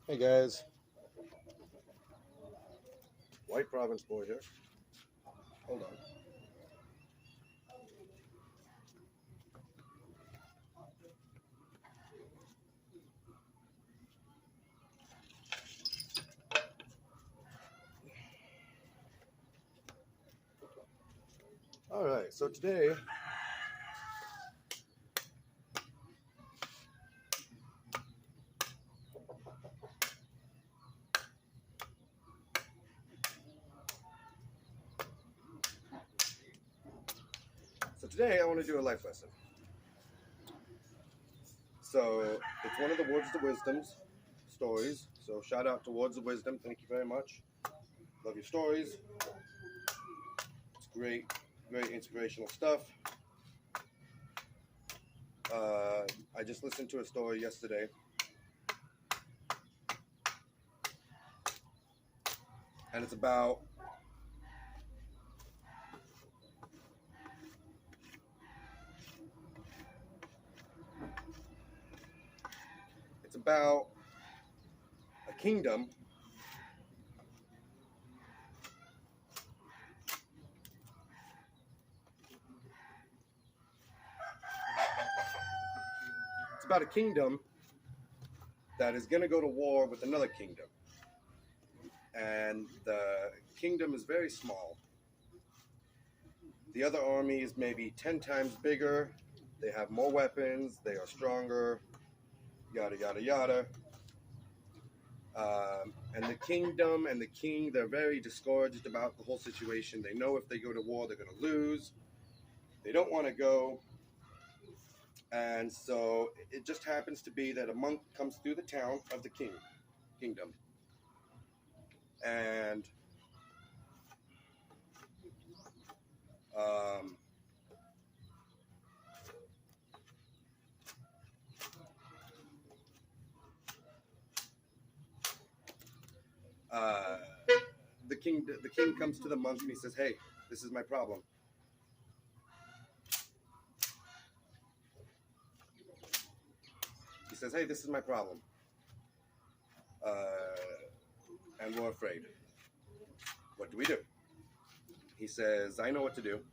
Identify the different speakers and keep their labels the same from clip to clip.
Speaker 1: Hey guys, White Province Boy here. Hold on. All right, so today I want to do a life lesson. So it's one of the Words of Wisdom's stories. So shout out to Words of Wisdom. Thank you very much. Love your stories. It's great, very inspirational stuff. I just listened to a story yesterday. And it's about a kingdom that is going to go to war with another kingdom. And the kingdom is very small. The other army is maybe 10 times bigger. They have more weapons. They are stronger. Yada, yada, yada. And the kingdom and the king, they're very discouraged about the whole situation. They know if they go to war, they're going to lose. They don't want to go. And so it just happens to be that a monk comes through the town of the kingdom. And the king comes to the monk and he says, "Hey, this is my problem. He says, "Hey, this is my problem. And we're afraid. What do we do?" He says, "I know what to do.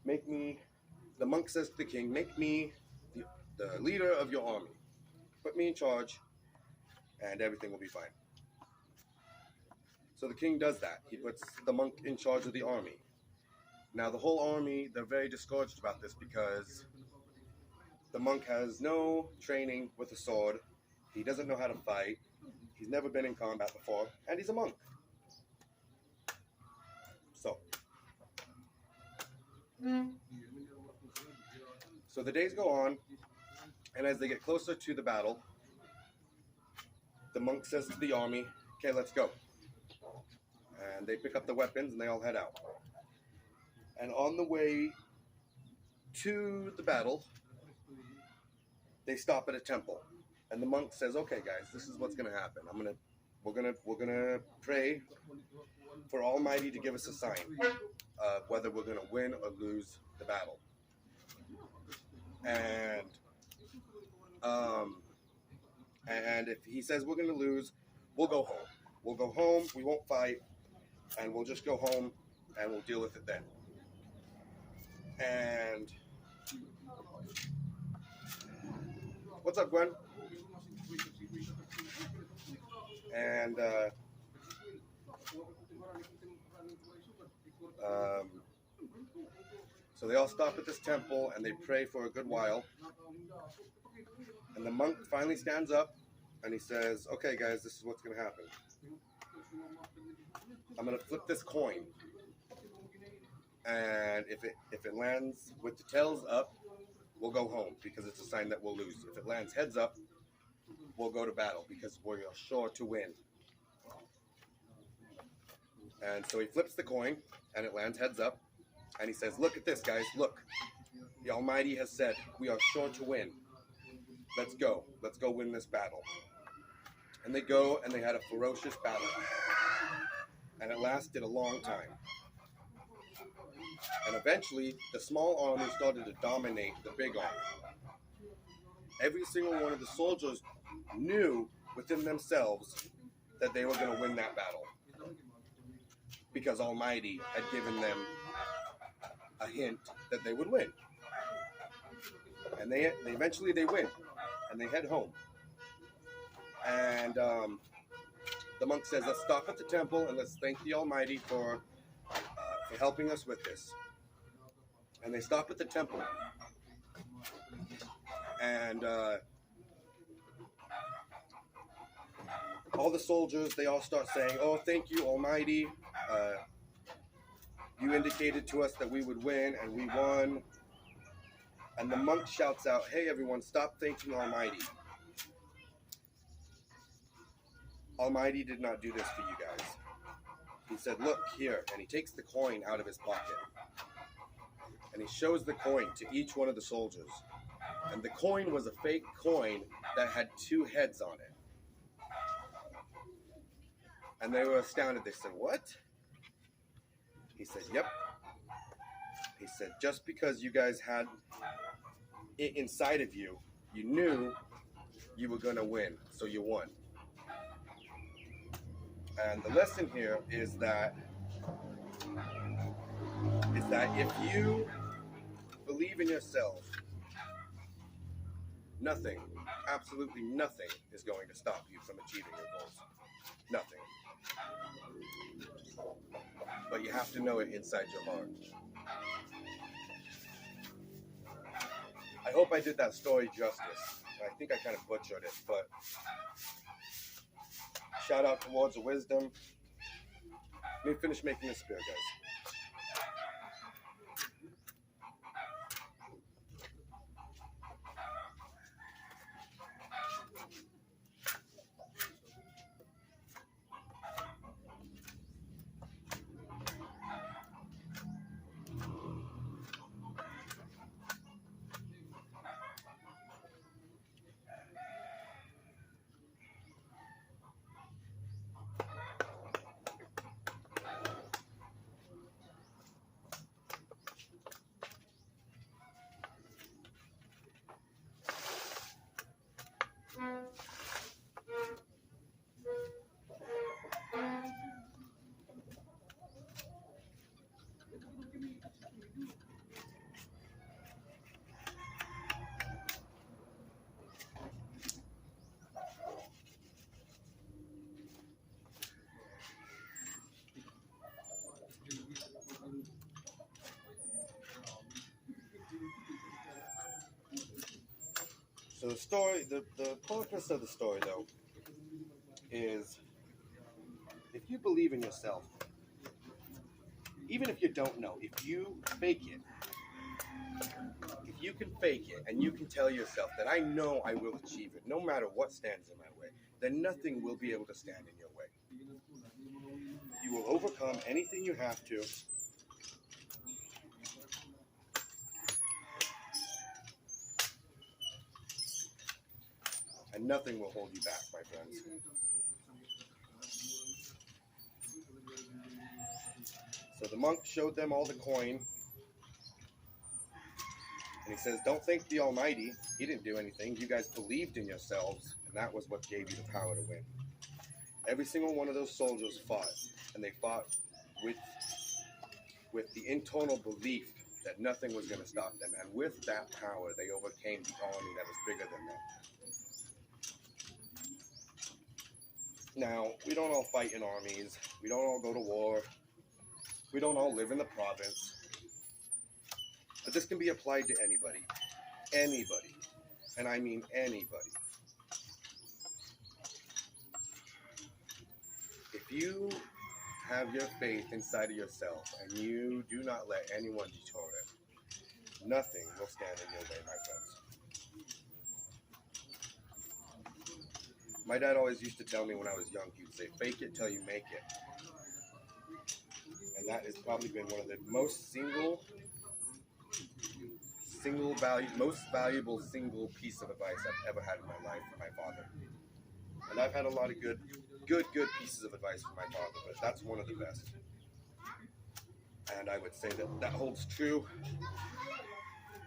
Speaker 1: The monk says to the king, make me the leader of your army. Put me in charge, and everything will be fine." So the king does that. He puts the monk in charge of the army. Now the whole army, they're very discouraged about this because the monk has no training with a sword. He doesn't know how to fight. He's never been in combat before, and he's a monk. So the days go on, and as they get closer to the battle, the monk says to the army, "Okay, let's go." And they pick up the weapons and they all head out. And on the way to the battle, they stop at a temple. And the monk says, "Okay, guys, this is what's going to happen. We're gonna pray for Almighty to give us a sign of whether we're gonna win or lose the battle." And if he says we're gonna lose, we'll go home. We'll go home. We won't fight, and we'll just go home, and we'll deal with it then. And what's up, Gwen? And so they all stop at this temple and they pray for a good while. And the monk finally stands up and he says, "Okay, guys, this is what's going to happen. I'm going to flip this coin. And if it lands with the tails up, we'll go home because it's a sign that we'll lose. If it lands heads up, we'll go to battle because we're sure to win." And so he flips the coin and it lands heads up. And he says, "Look at this, guys. Look. The Almighty has said we are sure to win. Let's go. Let's go win this battle." And they go and they had a ferocious battle. And it lasted a long time. And eventually, the small army started to dominate the big army. Every single one of the soldiers knew within themselves that they were going to win that battle, because Almighty had given them a hint that they would win. And they eventually they win, and they head home. And the monk says, let's stop at the temple and let's thank the Almighty for helping us with this. And they stop at the temple. And all the soldiers, they all start saying, oh, thank you, Almighty. You indicated to us that we would win, and we won. And the monk shouts out, hey, everyone, stop thanking Almighty. Almighty did not do this for you guys. He said, look here. And he takes the coin out of his pocket. And he shows the coin to each one of the soldiers. And the coin was a fake coin that had 2 heads on it. And they were astounded. They said, what? He said, yep. He said, just because you guys had it inside of you, you knew you were going to win, so you won. And the lesson here is that if you believe in yourself, nothing, absolutely nothing is going to stop you from achieving your goals. Nothing. But you have to know it inside your heart. I hope I did that story justice. I think I kind of butchered it, but shout out to Words of Wisdom. Let me finish making this spear, guys. So the story, the purpose of the story, though, is if you believe in yourself, even if you don't know, if you fake it, if you can fake it and you can tell yourself that I know I will achieve it, no matter what stands in my way, then nothing will be able to stand in your way. You will overcome anything you have to. And nothing will hold you back, my friends. So the monk showed them all the coin. And he says, don't thank the Almighty. He didn't do anything. You guys believed in yourselves, and that was what gave you the power to win. Every single one of those soldiers fought, and they fought with the internal belief that nothing was going to stop them. And with that power, they overcame the army that was bigger than them. Now, we don't all fight in armies. We don't all go to war. We don't all live in the province. But this can be applied to anybody. Anybody. And I mean anybody. If you have your faith inside of yourself and you do not let anyone detour it, nothing will stand in your way, my friends. My dad always used to tell me when I was young, he would say, fake it till you make it. And that has probably been one of the most most valuable single piece of advice I've ever had in my life from my father. And I've had a lot of good pieces of advice from my father, but that's one of the best. And I would say that holds true.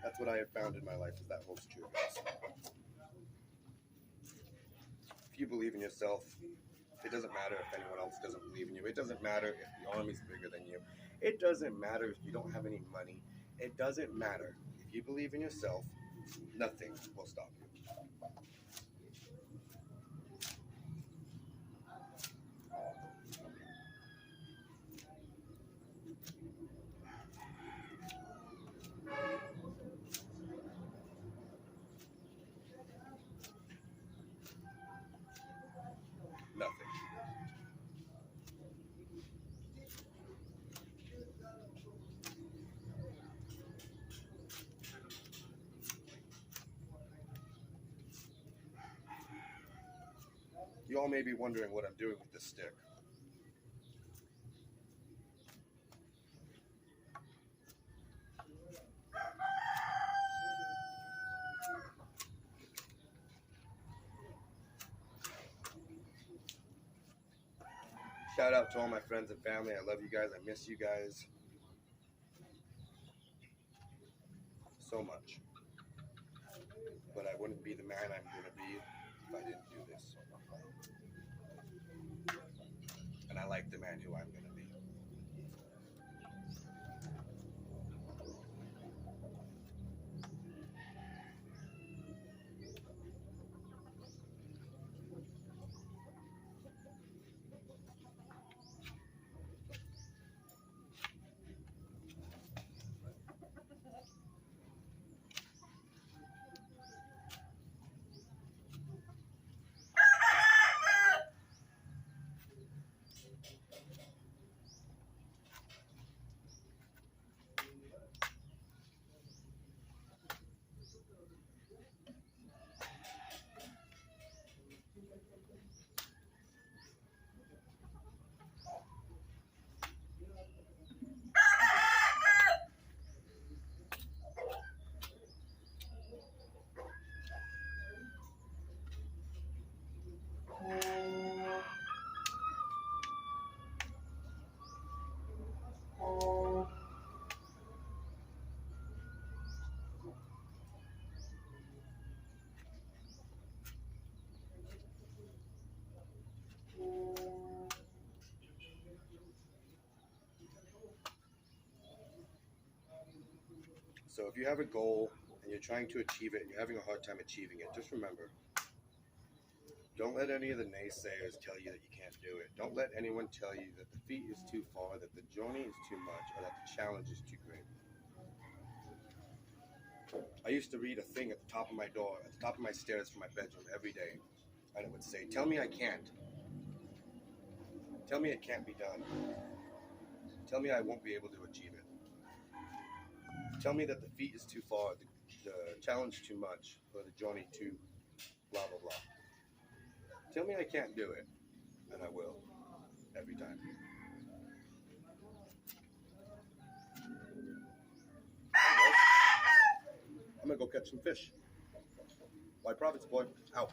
Speaker 1: That's what I have found in my life, is that holds true, guys. If you believe in yourself, it doesn't matter if anyone else doesn't believe in you. It doesn't matter if the army's bigger than you. It doesn't matter if you don't have any money. It doesn't matter. If you believe in yourself, nothing will stop you. Nothing. You all may be wondering what I'm doing with this stick. Shout out to all my friends and family. I love you guys. I miss you guys so much. But I wouldn't be the man I'm going to be if I didn't do this. And I like the man who I'm going to be. So if you have a goal and you're trying to achieve it and you're having a hard time achieving it, just remember, don't let any of the naysayers tell you that you can't do it. Don't let anyone tell you that the feat is too far, that the journey is too much, or that the challenge is too great. I used to read a thing at the top of my door, at the top of my stairs from my bedroom every day, and it would say, "Tell me I can't. Tell me it can't be done. Tell me I won't be able to achieve it. Tell me that the feat is too far, the challenge too much, or the journey too blah, blah, blah. Tell me I can't do it, and I will, every time." I'm gonna go catch some fish. White Profits, boy. Out.